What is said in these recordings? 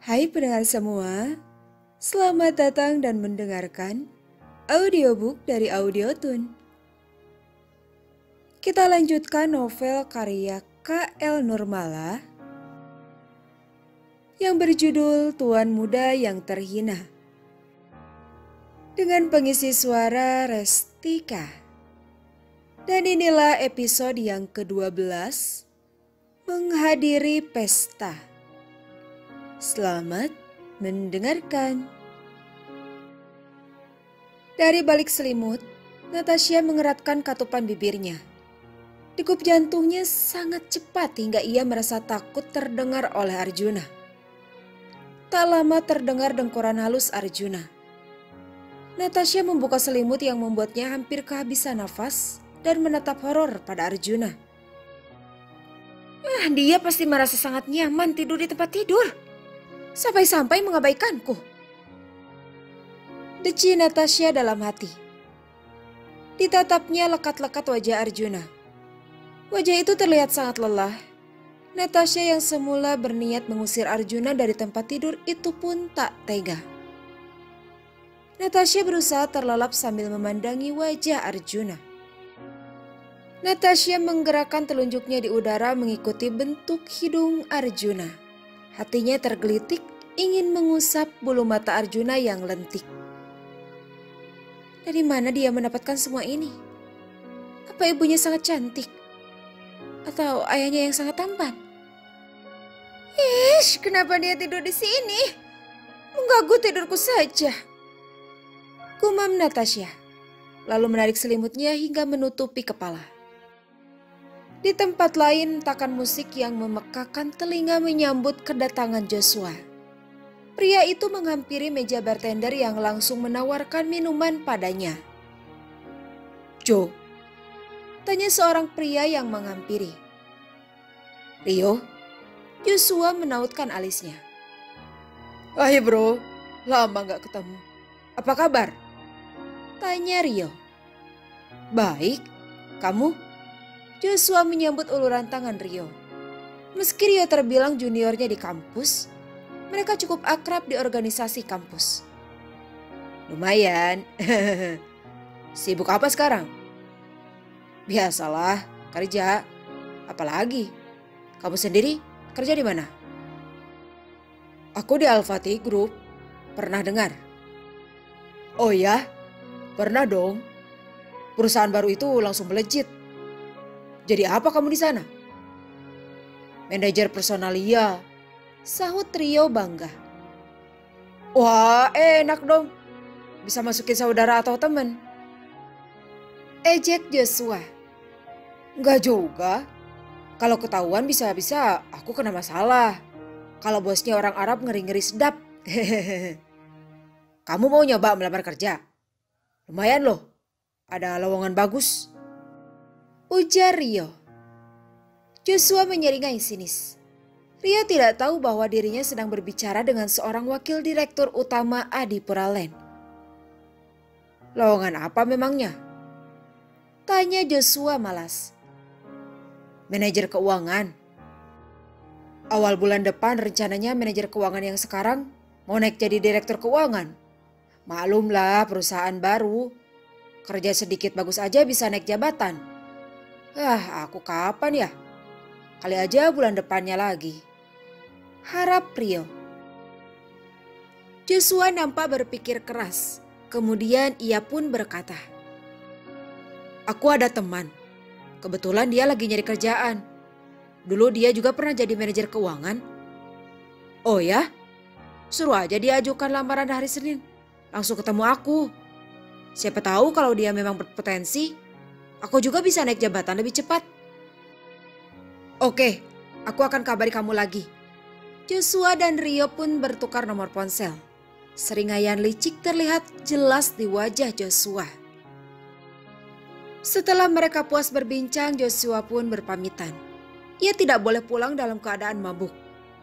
Hai pendengar semua, selamat datang dan mendengarkan audiobook dari Audiotun. Kita lanjutkan novel karya K.L. Nurmala yang berjudul Tuan Muda yang Terhina dengan pengisi suara Restika. Dan inilah episode yang ke-12, menghadiri pesta. Selamat mendengarkan. Dari balik selimut, Natasha mengeratkan katupan bibirnya. Degup jantungnya sangat cepat hingga ia merasa takut terdengar oleh Arjuna. Tak lama terdengar dengkuran halus Arjuna. Natasha membuka selimut yang membuatnya hampir kehabisan nafas dan menatap horor pada Arjuna. Dia pasti merasa sangat nyaman tidur di tempat tidur. Sampai-sampai mengabaikanku. Deci Natasha dalam hati. Ditatapnya lekat-lekat wajah Arjuna. Wajah itu terlihat sangat lelah. Natasha yang semula berniat mengusir Arjuna dari tempat tidur itu pun tak tega. Natasha berusaha terlelap sambil memandangi wajah Arjuna. Natasha menggerakkan telunjuknya di udara mengikuti bentuk hidung Arjuna. Hatinya tergelitik ingin mengusap bulu mata Arjuna yang lentik. Dari mana dia mendapatkan semua ini? Apa ibunya sangat cantik? Atau ayahnya yang sangat tampan? Kenapa dia tidur di sini? Mengganggu tidurku saja. Gumam Natasha, lalu menarik selimutnya hingga menutupi kepala. Di tempat lain, takan musik yang memekakan telinga menyambut kedatangan Joshua. Pria itu menghampiri meja bartender yang langsung menawarkan minuman padanya. "Jo?" tanya seorang pria yang menghampiri. "Rio?" Joshua menautkan alisnya. "Hai bro, lama gak ketemu. Apa kabar?" tanya Rio. "Baik, kamu?" Joshua menyambut uluran tangan Rio. Meski Rio terbilang juniornya di kampus, mereka cukup akrab di organisasi kampus. "Lumayan." "Sibuk apa sekarang?" "Biasalah, kerja. Apalagi? Kamu sendiri kerja di mana?" "Aku di Alfati Group. Pernah dengar?" "Oh ya? Pernah dong. Perusahaan baru itu langsung melejit. Jadi apa kamu di sana?" "Manajer personalia," sahut Rio bangga. "Wah, enak dong. Bisa masukin saudara atau teman." Ejek Joshua. "Enggak juga. Kalau ketahuan bisa-bisa aku kena masalah. Kalau bosnya orang Arab ngeri-ngeri sedap." "Kamu mau nyoba melamar kerja? Lumayan loh. Ada lowongan bagus," ujar Rio. Joshua menyeringai sinis. Rio tidak tahu bahwa dirinya sedang berbicara dengan seorang wakil direktur utama Adipura Land. "Lowongan apa memangnya?" tanya Joshua malas. "Manajer keuangan. Awal bulan depan rencananya manajer keuangan yang sekarang mau naik jadi direktur keuangan. Maklumlah perusahaan baru. Kerja sedikit bagus aja bisa naik jabatan. Aku kapan ya? Kali aja bulan depannya lagi," harap Rio. Joshua nampak berpikir keras. Kemudian ia pun berkata, "Aku ada teman. Kebetulan dia lagi nyari kerjaan. Dulu dia juga pernah jadi manajer keuangan." "Oh ya? Suruh aja dia ajukan lamaran hari Senin. Langsung ketemu aku. Siapa tahu kalau dia memang berpotensi, aku juga bisa naik jabatan lebih cepat." "Oke, aku akan kabari kamu lagi." Joshua dan Rio pun bertukar nomor ponsel. Seringaian licik terlihat jelas di wajah Joshua. Setelah mereka puas berbincang, Joshua pun berpamitan. Ia tidak boleh pulang dalam keadaan mabuk.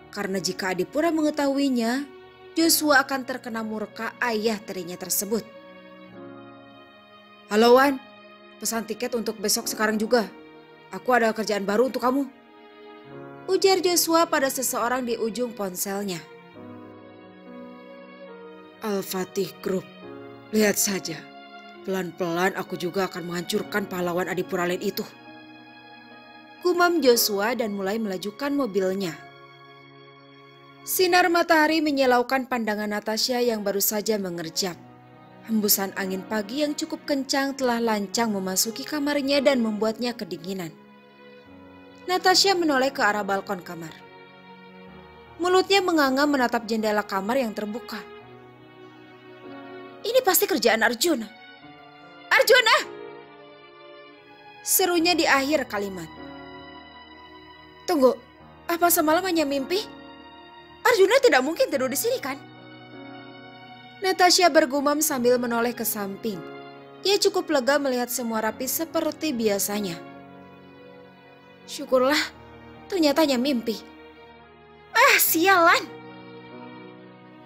Karena jika Adipura mengetahuinya, Joshua akan terkena murka ayah tirinya tersebut. "Halo Wan, pesan tiket untuk besok sekarang juga. Aku ada kerjaan baru untuk kamu," ujar Joshua pada seseorang di ujung ponselnya. Al-Fatih Group. Lihat saja, pelan-pelan aku juga akan menghancurkan pahlawan Adipura lain itu. Gumam Joshua dan mulai melajukan mobilnya. Sinar matahari menyilaukan pandangan Natasha yang baru saja mengerjap. Hembusan angin pagi yang cukup kencang telah lancang memasuki kamarnya dan membuatnya kedinginan. Natasha menoleh ke arah balkon kamar. Mulutnya menganga menatap jendela kamar yang terbuka. Ini pasti kerjaan Arjuna. Arjuna! Serunya di akhir kalimat. Tunggu, apa semalam hanya mimpi? Arjuna tidak mungkin tidur di sini kan? Natasha bergumam sambil menoleh ke samping. Ia cukup lega melihat semua rapi seperti biasanya. Syukurlah, ternyata hanya mimpi. Ah, sialan!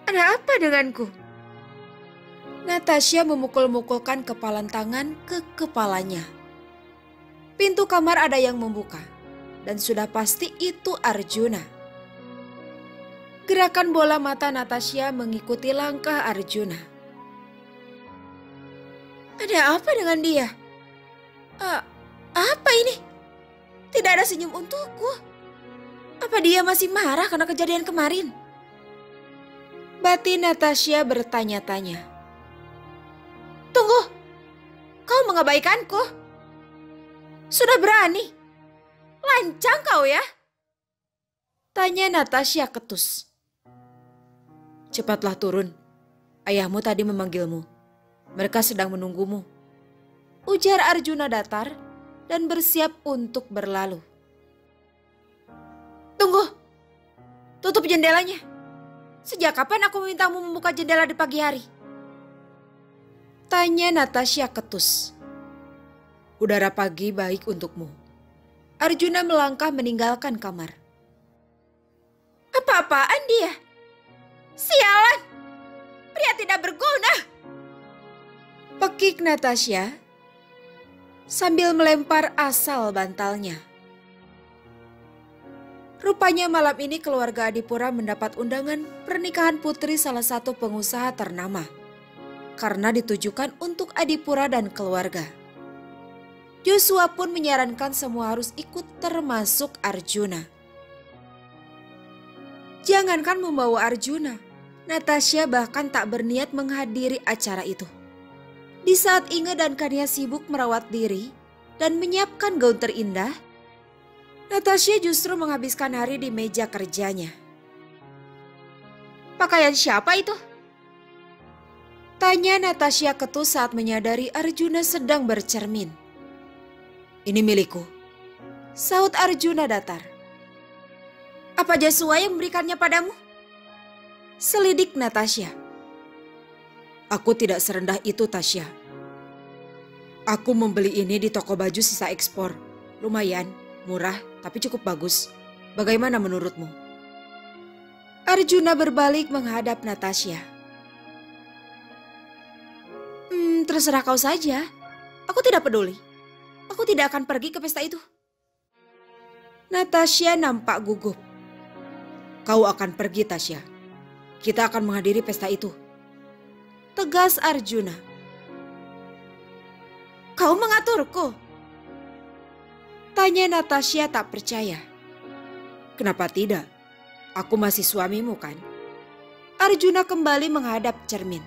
Ada apa denganku? Natasha memukul-mukulkan kepalan tangan ke kepalanya. Pintu kamar ada yang membuka, dan sudah pasti itu Arjuna. Gerakan bola mata Natasha mengikuti langkah Arjuna. Ada apa dengan dia? Apa ini? Tidak ada senyum untukku. Apa dia masih marah karena kejadian kemarin? Batin Natasha bertanya-tanya. Tunggu, kau mengabaikanku? Sudah berani? Lancang kau ya? Tanya Natasha ketus. Cepatlah turun, ayahmu tadi memanggilmu. Mereka sedang menunggumu. Ujar Arjuna datar dan bersiap untuk berlalu. Tunggu, tutup jendelanya. Sejak kapan aku memintamu membuka jendela di pagi hari? Tanya Natasha ketus. Udara pagi baik untukmu. Arjuna melangkah meninggalkan kamar. Apa-apaan dia? Sialan! Pria tidak berguna! Pekik Natasha sambil melempar asal bantalnya. Rupanya malam ini keluarga Adipura mendapat undangan pernikahan putri salah satu pengusaha ternama. Karena ditujukan untuk Adipura dan keluarga. Joshua pun menyarankan semua harus ikut termasuk Arjuna. Jangankan membawa Arjuna, Natasha bahkan tak berniat menghadiri acara itu. Di saat Inge dan Kania sibuk merawat diri dan menyiapkan gaun terindah, Natasha justru menghabiskan hari di meja kerjanya. Pakaian siapa itu? Tanya Natasha ketus saat menyadari Arjuna sedang bercermin. Ini milikku, saut Arjuna datar. Apa Joshua yang memberikannya padamu? Selidik Natasha. Aku tidak serendah itu, Tasya. Aku membeli ini di toko baju sisa ekspor. Lumayan, murah, tapi cukup bagus. Bagaimana menurutmu? Arjuna berbalik menghadap Natasha. Terserah kau saja. Aku tidak peduli. Aku tidak akan pergi ke pesta itu. Natasha nampak gugup. Kau akan pergi, Tasya. Kita akan menghadiri pesta itu. Tegas Arjuna. Kau mengaturku? Tanya Natasha tak percaya. Kenapa tidak? Aku masih suamimu kan? Arjuna kembali menghadap cermin.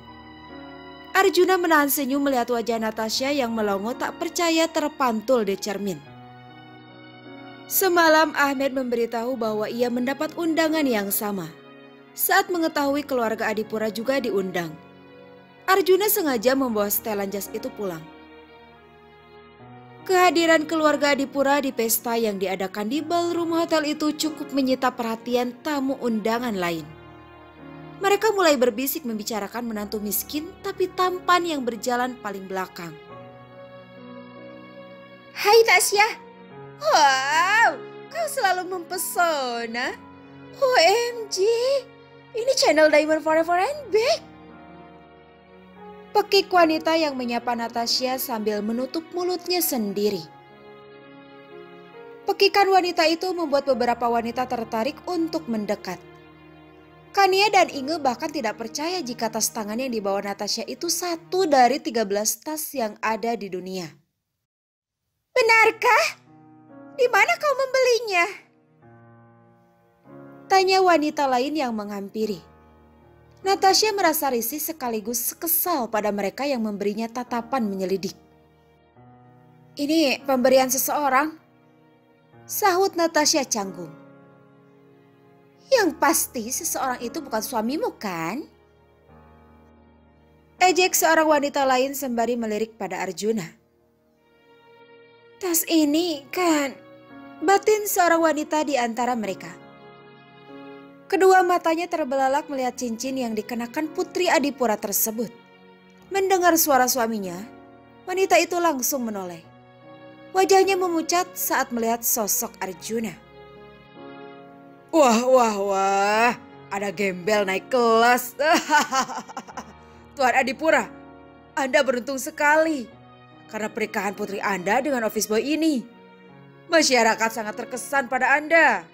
Arjuna menahan senyum melihat wajah Natasha yang melongo tak percaya terpantul di cermin. Semalam Ahmed memberitahu bahwa ia mendapat undangan yang sama. Saat mengetahui keluarga Adipura juga diundang, Arjuna sengaja membawa setelan jas itu pulang. Kehadiran keluarga Adipura di pesta yang diadakan di ballroom hotel itu cukup menyita perhatian tamu undangan lain. Mereka mulai berbisik membicarakan menantu miskin tapi tampan yang berjalan paling belakang. Hai Tasya. Wow, kau selalu mempesona. OMG, ini channel Diamond Forever and Back. Pekik wanita yang menyapa Natasha sambil menutup mulutnya sendiri. Pekikan wanita itu membuat beberapa wanita tertarik untuk mendekat. Kania dan Inge bahkan tidak percaya jika tas tangan yang dibawa Natasha itu satu dari 13 tas yang ada di dunia. Benarkah? Di mana kau membelinya? Tanya wanita lain yang menghampiri. Natasha merasa risih sekaligus kesal pada mereka yang memberinya tatapan menyelidik. Ini pemberian seseorang, sahut Natasha canggung. Yang pasti seseorang itu bukan suamimu kan? Ejek seorang wanita lain sembari melirik pada Arjuna. Tas ini kan, batin seorang wanita di antara mereka. Kedua matanya terbelalak melihat cincin yang dikenakan putri Adipura tersebut. Mendengar suara suaminya, wanita itu langsung menoleh. Wajahnya memucat saat melihat sosok Arjuna. Wah, ada gembel naik kelas. Tuan Adipura, Anda beruntung sekali karena pernikahan putri Anda dengan office boy ini. Masyarakat sangat terkesan pada Anda.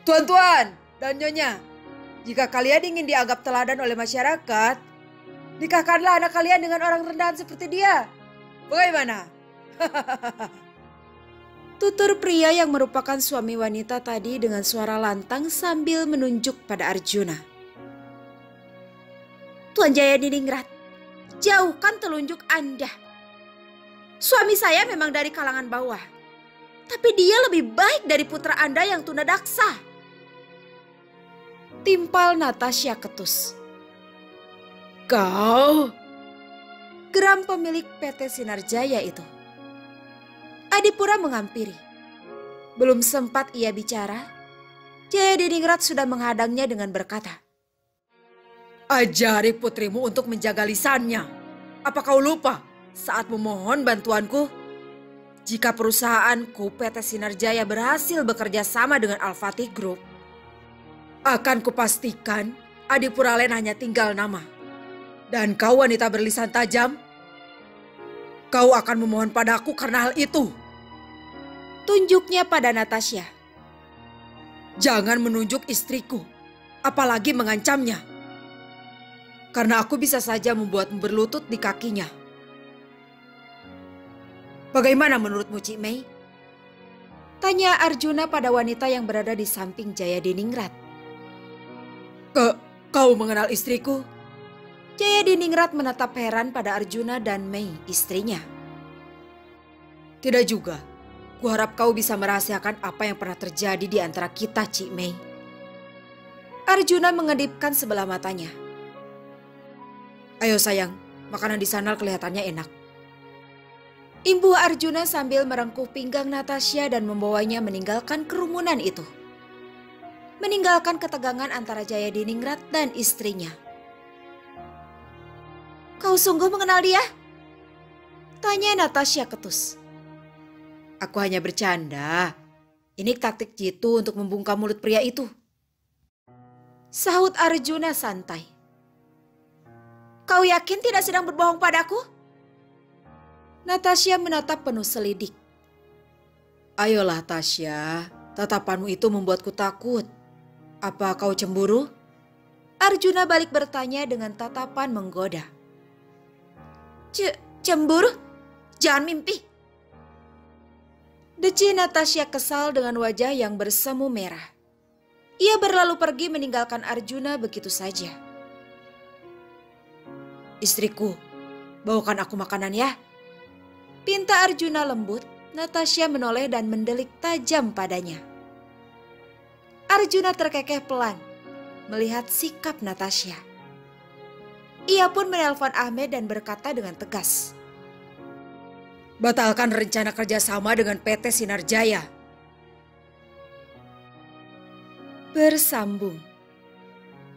Tuan-tuan dan nyonya, jika kalian ingin dianggap teladan oleh masyarakat, nikahkanlah anak kalian dengan orang rendahan seperti dia. Bagaimana? Tutur pria yang merupakan suami wanita tadi dengan suara lantang sambil menunjuk pada Arjuna. Tuan Jayadiningrat, jauhkan telunjuk Anda. Suami saya memang dari kalangan bawah, tapi dia lebih baik dari putra Anda yang tunadaksa. Timpal Natasha ketus. Kau? Geram pemilik PT Sinar Jaya itu. Adipura menghampiri. Belum sempat ia bicara, Jayadiningrat sudah menghadangnya dengan berkata, Ajari putrimu untuk menjaga lisannya. Apa kau lupa saat memohon bantuanku? Jika perusahaanku PT Sinar Jaya berhasil bekerja sama dengan Al-Fatih Group, akan kupastikan Adipura Land hanya tinggal nama. Dan kau wanita berlisan tajam, kau akan memohon padaku karena hal itu. Tunjuknya pada Natasha. Jangan menunjuk istriku, apalagi mengancamnya. Karena aku bisa saja membuatmu berlutut di kakinya. Bagaimana menurutmu, Cik Mei? Tanya Arjuna pada wanita yang berada di samping Jayadiningrat. Kau mengenal istriku? Jayadiningrat menatap heran pada Arjuna dan Mei, istrinya. Tidak juga. Kuharap kau bisa merahasiakan apa yang pernah terjadi di antara kita, Cik Mei. Arjuna mengedipkan sebelah matanya. Ayo sayang, makanan di sana kelihatannya enak. Imbuh Arjuna sambil merengkuh pinggang Natasha dan membawanya meninggalkan kerumunan itu. Meninggalkan ketegangan antara Jayadiningrat dan istrinya. Kau sungguh mengenal dia? Tanya Natasha ketus. Aku hanya bercanda. Ini taktik jitu untuk membungkam mulut pria itu. Sahut Arjuna santai. Kau yakin tidak sedang berbohong padaku? Natasha menatap penuh selidik. Ayolah Tasya, tatapanmu itu membuatku takut. Apa kau cemburu? Arjuna balik bertanya dengan tatapan menggoda. Cemburu? Jangan mimpi. Deci Natasha kesal dengan wajah yang bersemu merah. Ia berlalu pergi meninggalkan Arjuna begitu saja. Istriku, bawakan aku makanan ya. Pinta Arjuna lembut, Natasha menoleh dan mendelik tajam padanya. Arjuna terkekeh pelan melihat sikap Natasha. Ia pun menelpon Ahmed dan berkata dengan tegas. Batalkan rencana kerjasama dengan PT Sinar Jaya. Bersambung.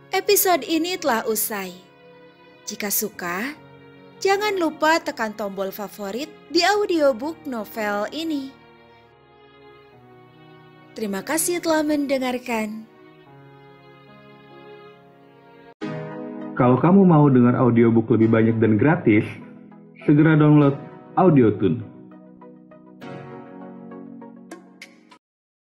Episode ini telah usai. Jika suka, jangan lupa tekan tombol favorit di audiobook novel ini. Terima kasih telah mendengarkan. Kalau kamu mau dengar audiobook lebih banyak dan gratis, segera download Audiotune.